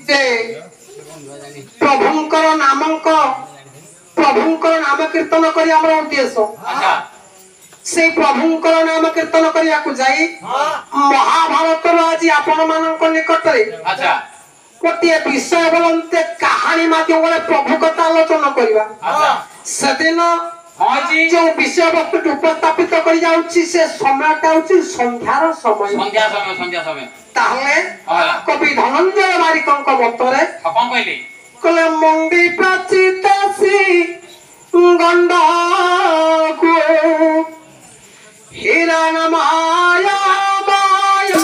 ଯେ ପ୍ରଭୁଙ୍କର ନାମ କୀର୍ତ୍ତନ କରି ଆମର ଉଦ୍ଦେଶ୍ୟ সেই প্রভুঙ্কর নাম কীর্তন করিয়াকু যাই মহাভারতর আজি আপনার নিকটরে গোটিয়ে বিষয় বলতে কাহানী মাধ্যমে প্রভু কথা আলোচনা করিবা সেদিন যে বিষয়বস্তু উপস্থাপিত করে যাচ্ছি সে সময়টা হচ্ছে সন্ধ্যার সময় তাহলে কবি ধনঞ্জয় বারিকଙ୍କ মতরে কলে মঙ্গি প্রাচিতাসি গন্ডাকু হিরণ মায়া মায়া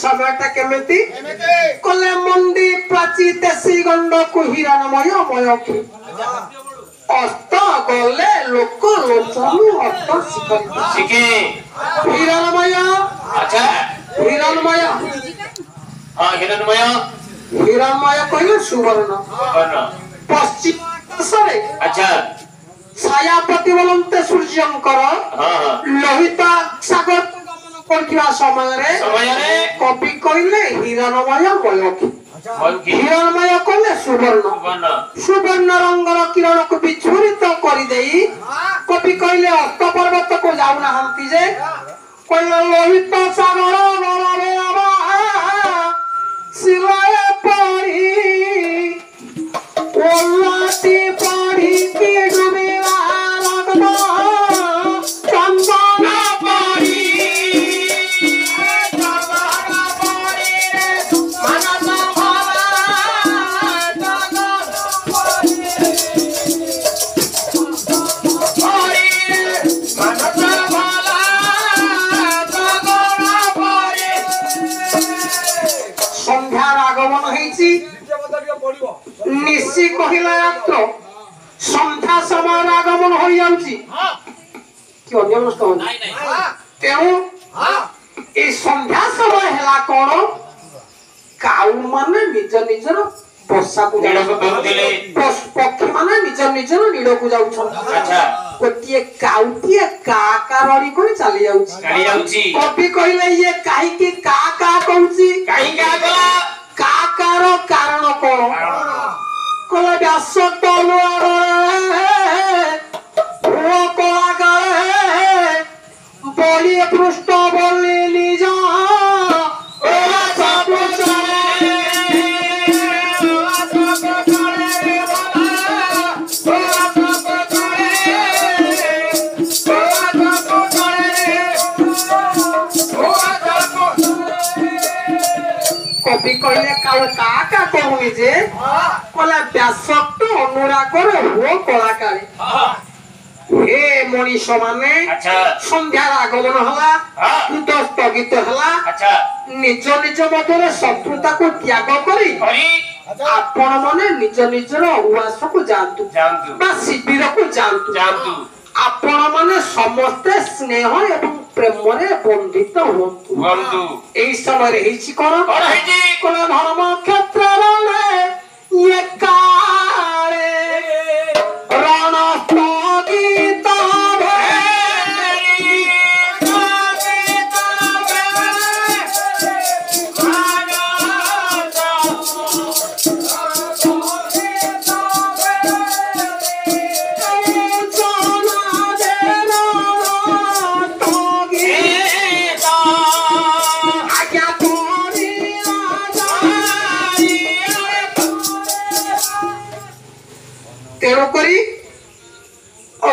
সময়টা কেমিতি কলে মন্দি প্রাচী দেশী গন্ড কুহিরানময় ময়কি অস্ত গলে লোক লোচনু অস্ত শিখে হিরণময় আচ্ছা হিরণময় হিরণময় কইলে সুবর্ণ পশ্চিম আকাশে আচ্ছা ছায়াপতি বলন্তে সূর্যঙ্কর লোহিত সাগর পড়িবা সময়ে কপি কইলে হিরণময় ময়কি হিরণময় কলে সুবর্ণ সুবর্ণ রঙর কিরণকু বিচ্ছুরিত করে দেই কপি কইলে অস্ত পর্বতকু যাও নাহান্তি যে কইলে লোহিত সাগর গলবে আবা শিলায় পড়ি ওলাটি পড়ি কি ডুবিলা রক্ত চন্দন পড়ি নিশি কহিলা রাত্র সন্ধ্যা সময়ের আগমন হয়ে যাচ্ছি কি অন্যমস্ত তেণু এই সন্ধ্যা সময় হেলা কোন কাউ মানে নিজ নিজর বসাকু পক্ষী মানে নিজর নিজর নীড়কু যাচ্ছেন গোটিয়ে কাউটিয়ে কা কা রড়ি করে চালি যাଉଛି কবি কহিলে ইয়ে কাহিকি কা কা কହୁଛି কাকার কারণ কোন কলে ব্যাস বলি পৃষ্ঠ বলি নিজ কবি কইলে কাকা কহুনি যে কলা ব্যাসক্ত অনুরাগর হো কলাকারে হে মনীষ মানে সন্ধ্যার আগমন হলা কৃত স্থগিত হলা নিজ নিজ মধ্যে শত্রুতাকে ত্যাগ করি আপন মনে নিজ নিজর উয়াসকু যান্তু বা শিবিরকু যান্তু আপন মানে সমস্তে স্নেহ এবং প্রেমরে বন্ধিত হন্তু এই সময় হইছি কোন ধর্ম ক্ষেত্রে একালে রণ স্থগিত তেণুকরি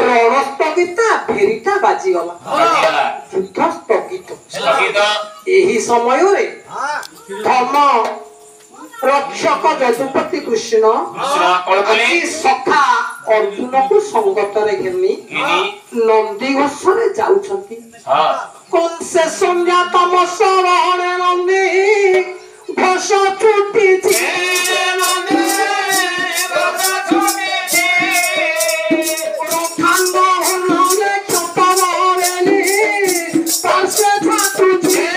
রণস্থগিতা ভেরিটা বাজিগলা যুদ্ধ স্থগিত এই সমୟରେ ধর্ম रक्षक यदुपति कृष्ण सखा अर्जुन को संगत रे घेनी नंदी घोष रे जाउछंती कोन से संज्ञा तमस रहणे नंदी घोष छुटी छे नंदी घोष छुटी छे रखांग होने चपरेली पासे छातु छे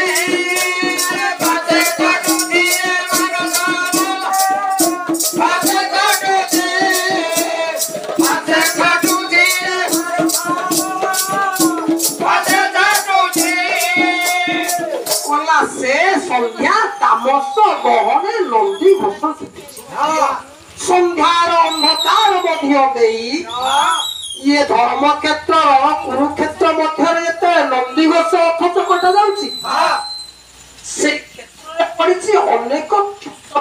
संध्या तामस गहने नंदी घोष संध्यार अंधकार मध्य देई ये धर्म क्षेत्र कुरुक्षेत्र मध्य नंदी घोष रथ चकटा जाउची से क्षेत्र पड़िछि अनेक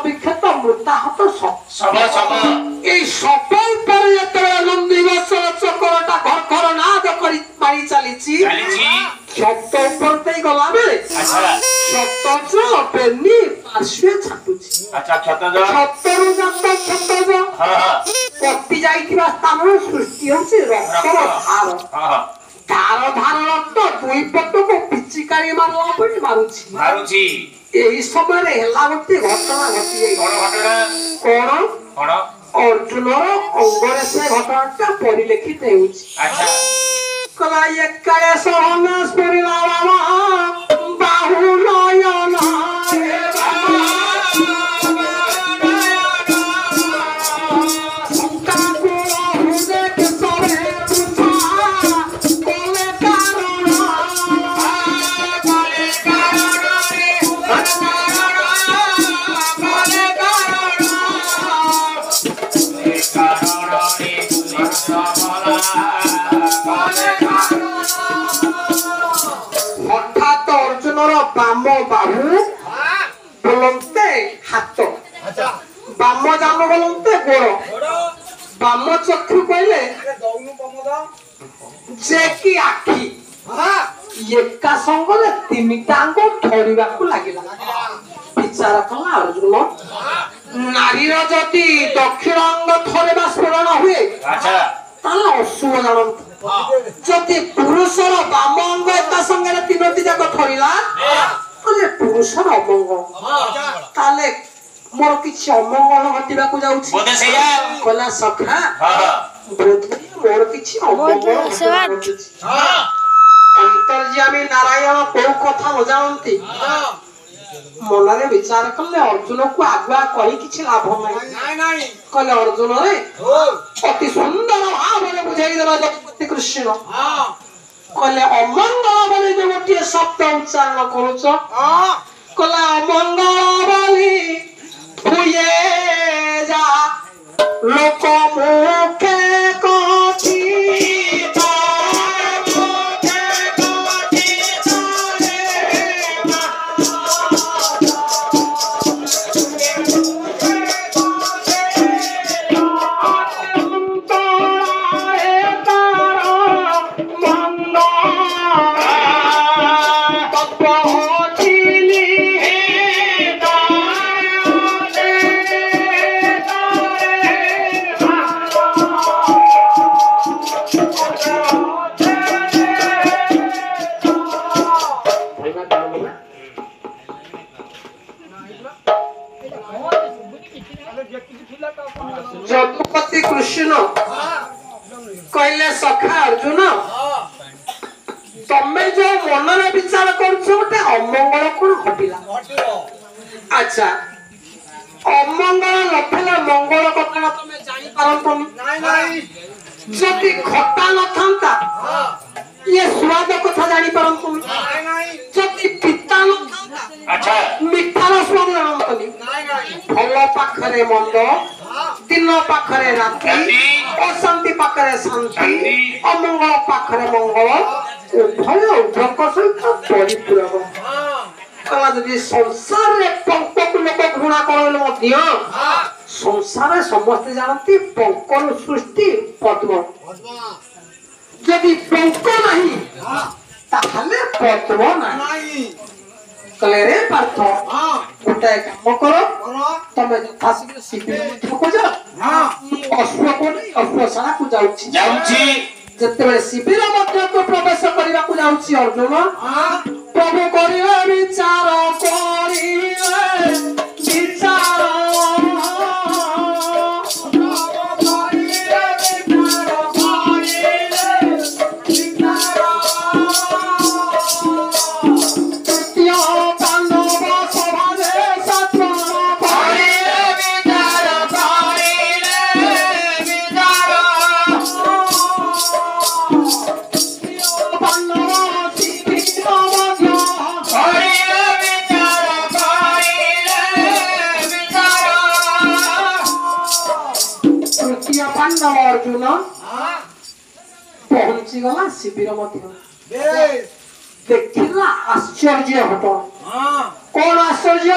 विक्षत मृताहत सफल पर नंदी घोष चकटा घर घर नाद करी मारी चलीछि छत ऊपर ते गला बेले छत पेनी पार्श्वे छाटुछि अच्छा छतरु जात छत पत्ती जाइथिबा स्थान सृष्टि होछि रक्तर धार धार रक्त दुई पट को पिचिकारी मारला पड़ी मारुछि एही समय रे हेला गोटे घटना घटी जाई कोन अर्जुन अंगरे से घटनाटा परिलक्षित हेउछि अच्छा कला एकरे सहना स्परिला बाबा बाहु नयन हठात अर्जुनर बाम बाहु बोलते हाथ बाम जान बोलते गोड़ बाम चक्षु कहले जे कि आखि एका संगरे तीनटा अंग धरिबा को लागिला विचार कला अर्जुन नारीर जति दक्षिण अंग धरिबा स्मरण हुए ताला अशुभ जानत जति पुरुषर बाम अंग एका संगरे तीनोटी जाक धरिला ताले पुरुषर अमंगल ताले मोर किछि अमंगल घटिबा को जाउछि बोधे सेया कला सखा बोधे मोर किछि अमंगल घटिबा अंतर्यामी नारायण को कथा न जानती मनरे विचार कले अर्जुन को आगुआ कही किछि लाभ नाही कले अर्जुन रे अति सुंदर भाव रे बुझाई देला जगपति कृष्ण कले अमंगल बोली जो गोटे शब्द उच्चारण करूछ कला अमंगल बोली हुए जा लोक मुखे कथि जगपति कृष्ण कहले सखा अर्जुन तमे जो मनरे विचार करछ गोटे अमंगल कोन घटिला अच्छा अमंगल नथले मंगल कथा तमे जानि पारंतनी नाही जति खटा न थांता ये स्वाद कथा जानि पारंतनी नाही जति पिता न थांता अच्छा मिठार स्वाद जानतनी भल पाखरे मंद दिन पाखरे राति अशांति पाखरे शांति अमंगल पाखरे मंगल उभय उभयक सहित परिपूरक कला जदि संसार रे पंक लोक घृणा करले मध्य संसार समस्त जानती पंकर सृष्टि पद्म जदि पंक नहीं ताहले पद्म नहीं कले रे पार्थ गोटे काम कर ତମେ ଆସିକି ଶିବିର ମଧ୍ୟକୁ ଯାଅ। ଅଶ୍ୱଶାଳା କୁ ଯାଉଛି ଯେତେବେଳେ ଶିବିର ମଧ୍ୟକୁ ପ୍ରବେଶ କରିବାକୁ ଯାଉଛି ଅର୍ଜୁନ ପ୍ରଭୁ କରିଲେ ବିଚାର अर्जुन पहुंची गला शिविर मध्य देखिला आश्चर्य घटना कौन आश्चर्य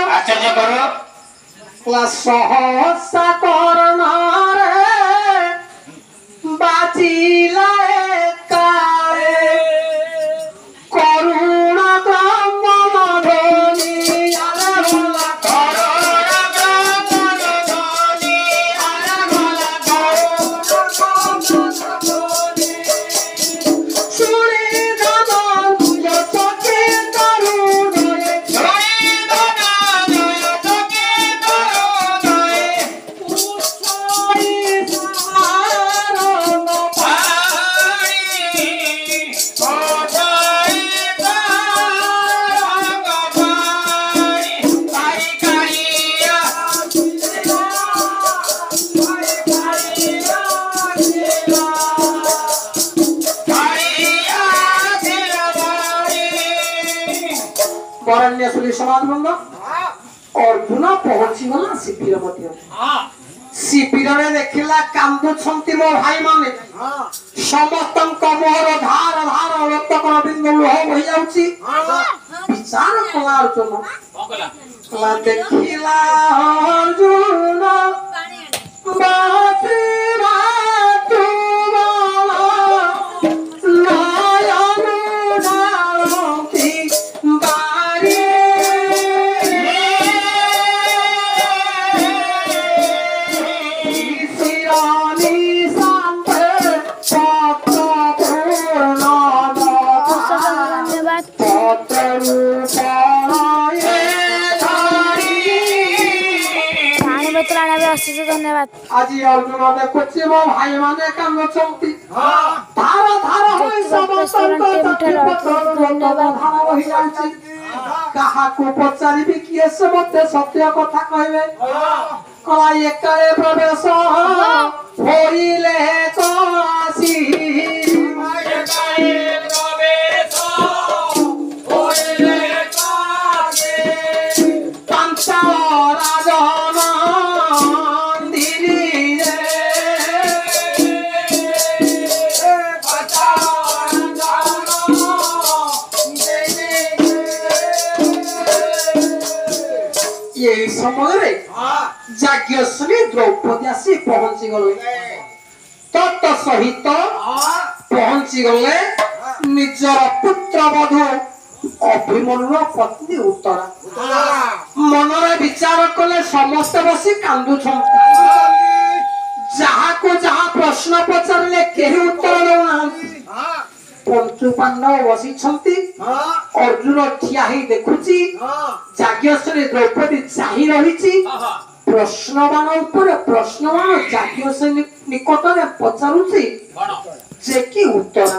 करो सहसा कर्णरे बाजिला कारे करुणा ब्रह्मण ध्वनि अर्जुन पहुंची गला शिविर मध्य शिविर में देखिला कांदुछंती मो भाई माने समस्त मोहर धार धार रक्तकण बिंदु लुह बहि जाउची विचार कला अर्जुन कला देखिला अर्जुन बासी धन्यवाद आज अर्जुन देखुची मो भाई माने कांदुछंती धार धार होई समस्त धार बहि जाउची काहा को पचारिबी किए से मते सत्य कथा कहबे कला एकारे प्रवेश होइले तो आसी एकारे प्रवेश होइले तो आसी पंचा राजन समय जाज्ञश्री द्रौपदी आसी पहुंची गले तत् सहित पहुंची गले निजर पुत्र बधू अभिमन्यु पत्नी उत्तरा मनरे विचार कले समस्त बसी कांदुछंती जहा को जहा प्रश्न पचारिले केही उत्तर देउना पंचु पांडव बसी अर्जुन ठिया ही देखुची जाज्ञश्री द्रौपदी चाही रहिची प्रश्नवान ऊपर प्रश्नवान जाज्ञश्री निकटरे पचारुची जे की उत्तर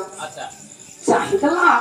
चाही देला